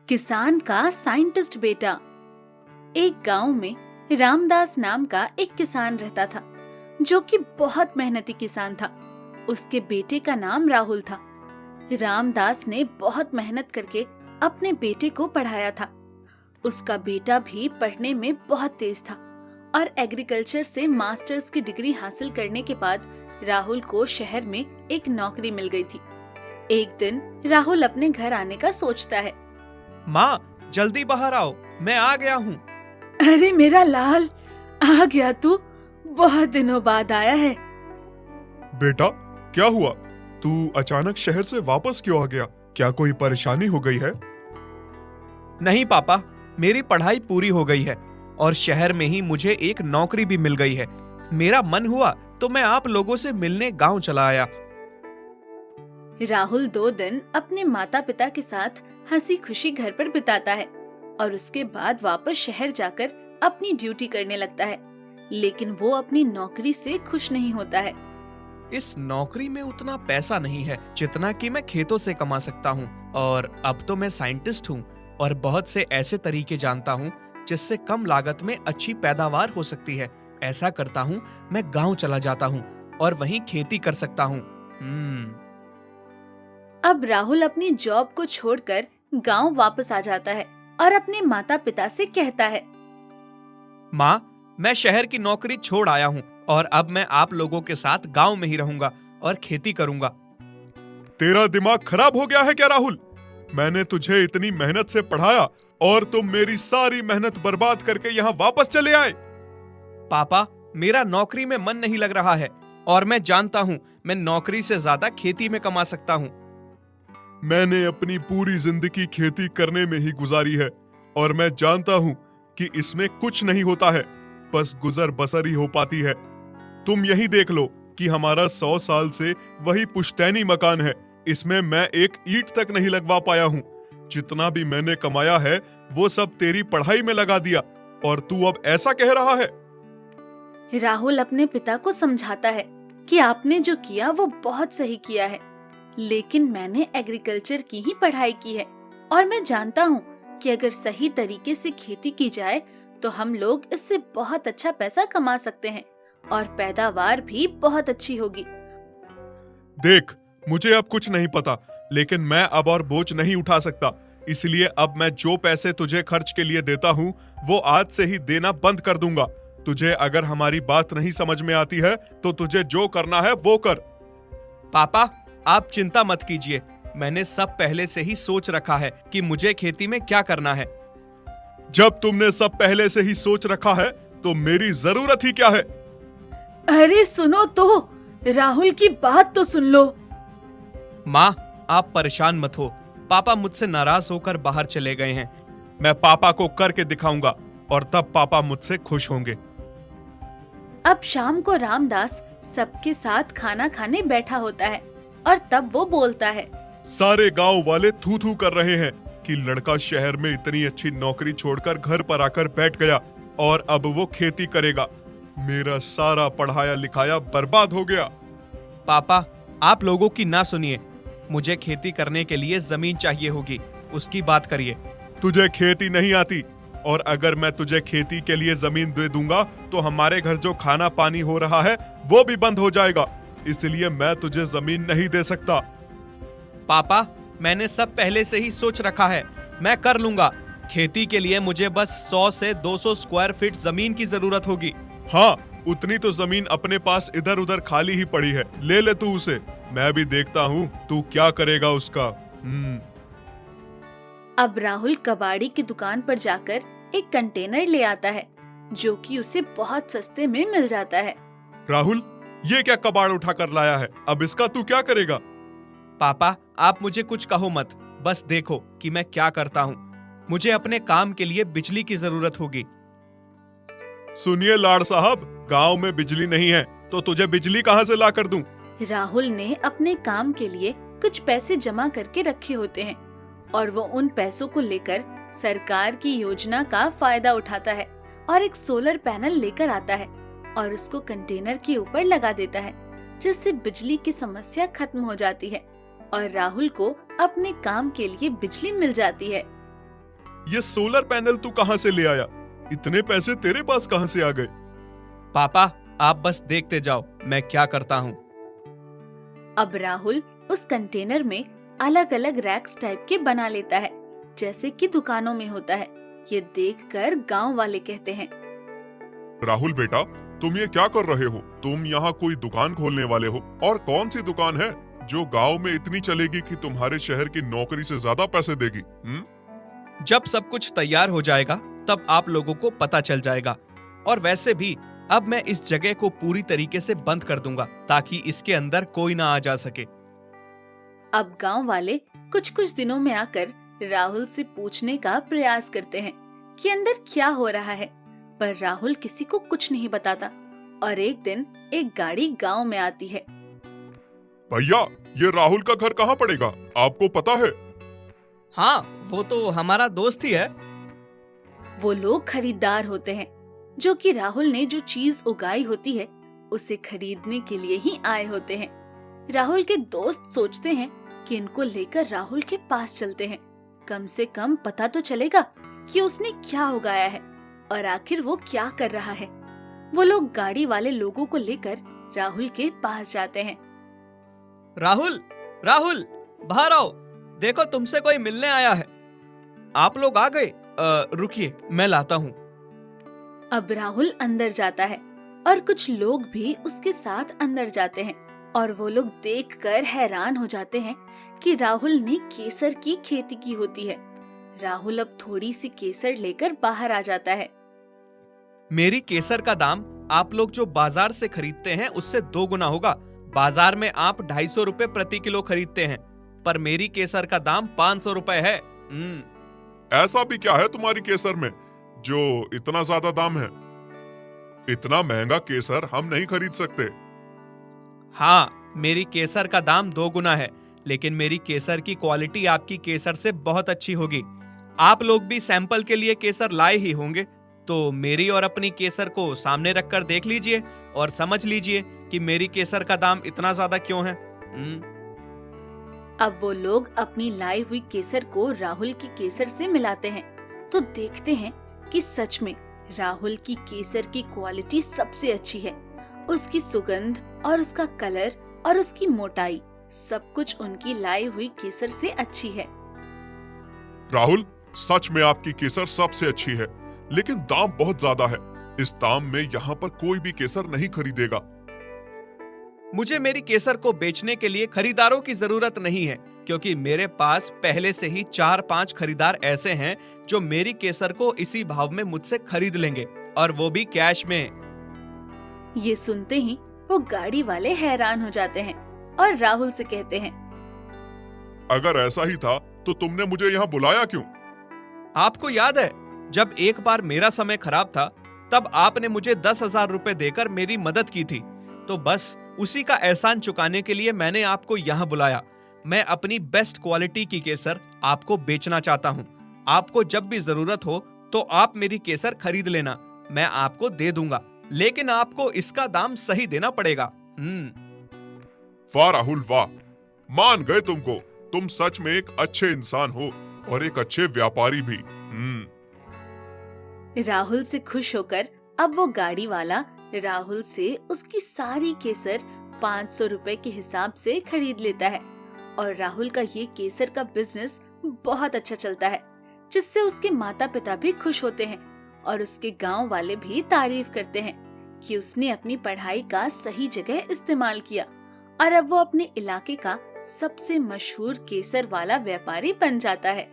किसान का साइंटिस्ट बेटा। एक गांव में रामदास नाम का एक किसान रहता था, जो कि बहुत मेहनती किसान था। उसके बेटे का नाम राहुल था। रामदास ने बहुत मेहनत करके अपने बेटे को पढ़ाया था। उसका बेटा भी पढ़ने में बहुत तेज था और एग्रीकल्चर से मास्टर्स की डिग्री हासिल करने के बाद राहुल को शहर में एक नौकरी मिल गई थी। एक दिन राहुल अपने घर आने का सोचता है। माँ, जल्दी बाहर आओ, मैं आ गया हूँ। अरे मेरा लाल, आ गया तू? बहुत दिनों बाद आया है। बेटा, क्या हुआ? तू अचानक शहर से वापस क्यों आ गया? क्या कोई परेशानी हो गई है? नहीं पापा, मेरी पढ़ाई पूरी हो गई है और शहर में ही मुझे एक नौकरी भी मिल गई है। मेरा मन हुआ तो मैं आप लोगों से मिलने गांव चला आया। राहुल 2 दिन अपने माता पिता के साथ हंसी खुशी घर पर बिताता है और उसके बाद वापस शहर जाकर अपनी ड्यूटी करने लगता है। लेकिन वो अपनी नौकरी से खुश नहीं होता है। इस नौकरी में उतना पैसा नहीं है जितना कि मैं खेतों से कमा सकता हूँ, और अब तो मैं साइंटिस्ट हूँ और बहुत से ऐसे तरीके जानता हूँ जिससे कम लागत में अच्छी पैदावार हो सकती है। ऐसा करता हूँ, मैं गांव चला जाता हूँ और वहीं खेती कर सकता हूँ। अब राहुल अपनी जॉब को छोड़कर गांव वापस आ जाता है और अपने माता पिता से कहता है, माँ, मैं शहर की नौकरी छोड़ आया हूँ और अब मैं आप लोगों के साथ गांव में ही रहूंगा और खेती करूंगा। तेरा दिमाग खराब हो गया है क्या राहुल? मैंने तुझे इतनी मेहनत से पढ़ाया और तुम मेरी सारी मेहनत बर्बाद करके यहाँ वापस चले आए। पापा, मेरा नौकरी में मन नहीं लग रहा है और मैं जानता हूँ मैं नौकरी से ज्यादा खेती में कमा सकता हूँ। मैंने अपनी पूरी जिंदगी खेती करने में ही गुजारी है और मैं जानता हूँ कि इसमें कुछ नहीं होता है, बस गुजर बसर ही हो पाती है। तुम यही देख लो कि हमारा 100 साल से वही पुश्तैनी मकान है। इसमें मैं एक ईंट तक नहीं लगवा पाया हूँ। जितना भी मैंने कमाया है वो सब तेरी पढ़ाई में लगा दिया और तू अब ऐसा कह रहा है। राहुल अपने पिता को समझाता है कि आपने जो किया वो बहुत सही किया है, लेकिन मैंने एग्रीकल्चर की ही पढ़ाई की है और मैं जानता हूँ कि अगर सही तरीके से खेती की जाए तो हम लोग इससे बहुत अच्छा पैसा कमा सकते हैं और पैदावार भी बहुत अच्छी होगी। देख, मुझे अब कुछ नहीं पता, लेकिन मैं अब और बोझ नहीं उठा सकता। इसलिए अब मैं जो पैसे तुझे खर्च के लिए देता हूँ वो आज से ही देना बंद कर दूंगा। तुझे अगर हमारी बात नहीं समझ में आती है तो तुझे जो करना है वो कर। पापा, आप चिंता मत कीजिए, मैंने सब पहले से ही सोच रखा है कि मुझे खेती में क्या करना है। जब तुमने सब पहले से ही सोच रखा है तो मेरी जरूरत ही क्या है? अरे सुनो तो, राहुल की बात तो सुन लो। माँ, आप परेशान मत हो, पापा मुझसे नाराज होकर बाहर चले गए हैं। मैं पापा को करके दिखाऊंगा और तब पापा मुझसे खुश होंगे। अब शाम को रामदास सबके साथ खाना खाने बैठा होता है और तब वो बोलता है, सारे गांव वाले थू थू कर रहे हैं कि लड़का शहर में इतनी अच्छी नौकरी छोड़कर घर पर आकर बैठ गया और अब वो खेती करेगा। मेरा सारा पढ़ाया लिखाया बर्बाद हो गया। पापा, आप लोगों की ना सुनिए, मुझे खेती करने के लिए जमीन चाहिए होगी, उसकी बात करिए। तुझे खेती नहीं आती और अगर मैं तुझे खेती के लिए जमीन दे दूंगा तो हमारे घर जो खाना पानी हो रहा है वो भी बंद हो जाएगा। इसलिए मैं तुझे जमीन नहीं दे सकता। पापा, मैंने सब पहले से ही सोच रखा है, मैं कर लूंगा। खेती के लिए मुझे बस 100 से 200 स्क्वायर फीट जमीन की जरूरत होगी। हाँ, उतनी तो जमीन अपने पास इधर उधर खाली ही पड़ी है, ले ले तू उसे। मैं भी देखता हूँ तू क्या करेगा उसका। अब राहुल कबाड़ी की दुकान पर जाकर एक कंटेनर ले आता है, जो कि उसे बहुत सस्ते में मिल जाता है। राहुल, ये क्या कबाड़ उठा कर लाया है? अब इसका तू क्या करेगा? पापा, आप मुझे कुछ कहो मत, बस देखो कि मैं क्या करता हूँ। मुझे अपने काम के लिए बिजली की जरूरत होगी। सुनिए लाड़ साहब, गांव में बिजली नहीं है तो तुझे बिजली कहाँ से ला कर दूं? राहुल ने अपने काम के लिए कुछ पैसे जमा करके रखे होते हैं और वो उन पैसों को लेकर सरकार की योजना का फायदा उठाता है और एक सोलर पैनल लेकर आता है और उसको कंटेनर के ऊपर लगा देता है, जिससे बिजली की समस्या खत्म हो जाती है और राहुल को अपने काम के लिए बिजली मिल जाती है। ये सोलर पैनल तू कहां से ले आया? इतने पैसे तेरे पास कहां से आ गए? पापा, आप बस देखते जाओ मैं क्या करता हूँ। अब राहुल उस कंटेनर में अलग अलग रैक्स टाइप के बना लेता है, जैसे कि दुकानों में होता है। ये देखकर गांव वाले कहते हैं, राहुल बेटा, तुम ये क्या कर रहे हो? तुम यहाँ कोई दुकान खोलने वाले हो? और कौन सी दुकान है जो गांव में इतनी चलेगी कि तुम्हारे शहर की नौकरी से ज्यादा पैसे देगी? जब सब कुछ तैयार हो जाएगा तब आप लोगों को पता चल जाएगा। और वैसे भी अब मैं इस जगह को पूरी तरीके से बंद कर दूंगा ताकि इसके अंदर कोई ना आ जा सके। अब गांव वाले कुछ कुछ दिनों में आकर राहुल से पूछने का प्रयास करते हैं कि अंदर क्या हो रहा है, पर राहुल किसी को कुछ नहीं बताता। और एक दिन एक गाड़ी गांव में आती है। भैया, ये राहुल का घर कहाँ पड़ेगा? आपको पता है? हाँ, वो तो हमारा दोस्त ही है। वो लोग खरीदार होते हैं जो कि राहुल ने जो चीज उगाई होती है उसे खरीदने के लिए ही आए होते हैं। राहुल के दोस्त सोचते हैं कि इनको लेकर राहुल के पास चलते हैं, कम से कम पता तो चलेगा कि उसने क्या उगाया है और आखिर वो क्या कर रहा है। वो लोग गाड़ी वाले लोगों को लेकर राहुल के पास जाते हैं। राहुल, राहुल, बाहर आओ, देखो तुमसे कोई मिलने आया है। आप लोग आ गए? रुकिए, मैं लाता हूँ। अब राहुल अंदर जाता है और कुछ लोग भी उसके साथ अंदर जाते हैं और वो लोग देखकर हैरान हो जाते हैं कि राहुल ने केसर की खेती की होती है। राहुल अब थोड़ी सी केसर लेकर बाहर आ जाता है। मेरी केसर का दाम आप लोग जो बाजार से खरीदते हैं उससे 2 गुना होगा। बाजार में आप 250 रुपए प्रति किलो खरीदते हैं, पर मेरी केसर का दाम 500 रुपए है। ऐसा भी क्या है तुम्हारी केसर में जो इतना ज्यादा दाम है? इतना महंगा केसर हम नहीं खरीद सकते। हाँ, मेरी केसर का दाम 2 गुना है, लेकिन मेरी केसर की क्वालिटी आपकी केसर से बहुत अच्छी होगी। आप लोग भी सैंपल के लिए केसर लाए ही होंगे, तो मेरी और अपनी केसर को सामने रखकर देख लीजिए और समझ लीजिए कि मेरी केसर का दाम इतना ज्यादा क्यों है। अब वो लोग अपनी लाई हुई केसर को राहुल की केसर से मिलाते हैं तो देखते हैं कि सच में राहुल की केसर की क्वालिटी सबसे अच्छी है। उसकी सुगंध और उसका कलर और उसकी मोटाई सब कुछ उनकी लाई हुई केसर से अच्छी है। राहुल, सच में आपकी केसर सबसे अच्छी है, लेकिन दाम बहुत ज्यादा है। इस दाम में यहाँ पर कोई भी केसर नहीं खरीदेगा। मुझे मेरी केसर को बेचने के लिए खरीदारों की जरूरत नहीं है, क्योंकि मेरे पास पहले से ही 4-5 खरीदार ऐसे हैं जो मेरी केसर को इसी भाव में मुझसे खरीद लेंगे, और वो भी कैश में। ये सुनते ही वो गाड़ी वाले हैरान हो जाते हैं और राहुल से कहते हैं, अगर ऐसा ही था तो तुमने मुझे यहाँ बुलाया क्यों? आपको याद है जब एक बार मेरा समय खराब था, तब आपने मुझे 10,000 रुपए देकर मेरी मदद की थी, तो बस उसी का एहसान चुकाने के लिए मैंने आपको यहाँ बुलाया। मैं अपनी बेस्ट क्वालिटी की केसर आपको बेचना चाहता हूँ। आपको जब भी जरूरत हो तो आप मेरी केसर खरीद लेना, मैं आपको दे दूंगा, लेकिन आपको इसका दाम सही देना पड़ेगा। वाह राहुल, वाह, मान गए तुमको। तुम सच में एक अच्छे इंसान हो और एक अच्छे व्यापारी भी। राहुल से खुश होकर अब वो गाड़ी वाला राहुल से उसकी सारी केसर 500 रुपए के हिसाब से खरीद लेता है और राहुल का ये केसर का बिजनेस बहुत अच्छा चलता है, जिससे उसके माता पिता भी खुश होते हैं और उसके गांव वाले भी तारीफ करते हैं कि उसने अपनी पढ़ाई का सही जगह इस्तेमाल किया और अब वो अपने इलाके का सबसे मशहूर केसर वाला व्यापारी बन जाता है।